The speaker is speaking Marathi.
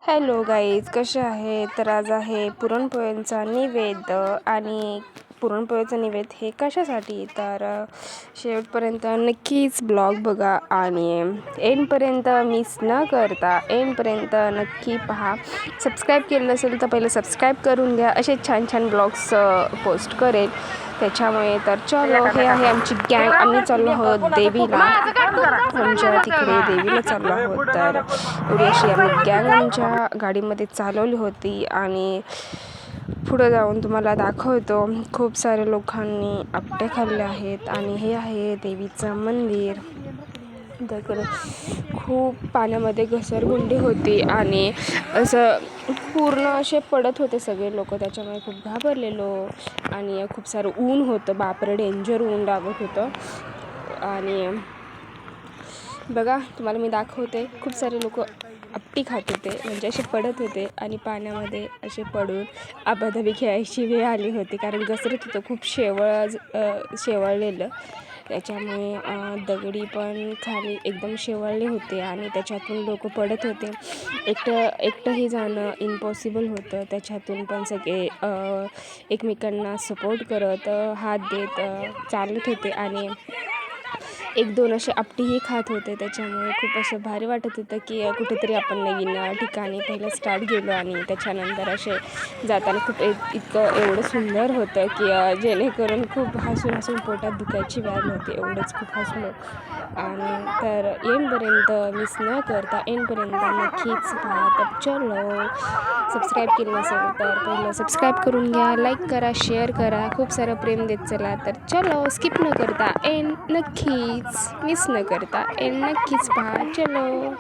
हॅलो गाईज, कसे आहे? तर आज आहे पुरणपोळ्यांचा नैवेद्य. आणि पुरणपोळ्याचा नैवेद्य हे कशासाठी, तर शेवटपर्यंत नक्कीच ब्लॉग बघा आणि एंडपर्यंत मिस न करता एंडपर्यंत नक्की पहा. सबस्क्राईब केलं नसेल तर पहिलं सबस्क्राईब करून घ्या. असे छान छान ब्लॉग्स पोस्ट करेल त्याच्यामुळे. तर चलो, हे आहे आमची गँग. आम्ही चाललो आहोत देवीला, आमच्या तिकडे देवीला चाललो आहोत. तर एवढी अशी आम्ही गँग आमच्या गाडीमध्ये चालवली होती आणि पुढे जाऊन तुम्हाला दाखवतो. खूप साऱ्या लोकांनी आपटे खाल्ले आहेत. आणि हे आहे देवीचं मंदिर. दगड खूप पाण्यामध्ये घसरगुंडी होती आणि असं पूर्ण असे पडत होते सगळे लोक, त्याच्यामुळे खूप घाबरलेलो. आणि खूप सारं ऊन होतं, बापरे, डेंजर ऊन लागत होतं. आणि बघा, तुम्हाला मी दाखवते, खूप सारे लोक आपटी खात होते, म्हणजे असे पडत होते आणि पाण्यामध्ये असे पडून आबाधाबी खेळायची वेळ आली होती, कारण घसरत होतं खूप शेवळलेलं. त्याच्यामुळे दगडी पण खाली एकदम शेवळले होते आणि त्याच्यातून लोक पडत होते. एकटंही जाणं इम्पॉसिबल होतं. त्याच्यातून पण सगळे एकमेकांना सपोर्ट करत, हात देत चालत होते आणि एक दोन असे आपटीही खात होते. त्याच्यामुळे खूप असं भारी वाटत होतं की कुठेतरी आपण नवीन ठिकाणी पहिलं स्टार्ट गेलो आणि त्याच्यानंतर असे जाताना खूप इतकं एवढं सुंदर होतं की जेणेकरून खूप हसून पोटात दुखायची वेळ होती, एवढंच खूप हसलो. आणि तर एंडपर्यंत मिस न करता एंडपर्यंत नक्कीच पहा. तर चलो, सबस्क्राईब केलं नसेल तर पहिलं सबस्क्राईब करून घ्या, लाईक करा, शेअर करा, खूप सारं प्रेम देत चला. तर चलो, स्किप न करता एंड नक्कीच मिस न करता एंड नक्कीच पहा. चलो.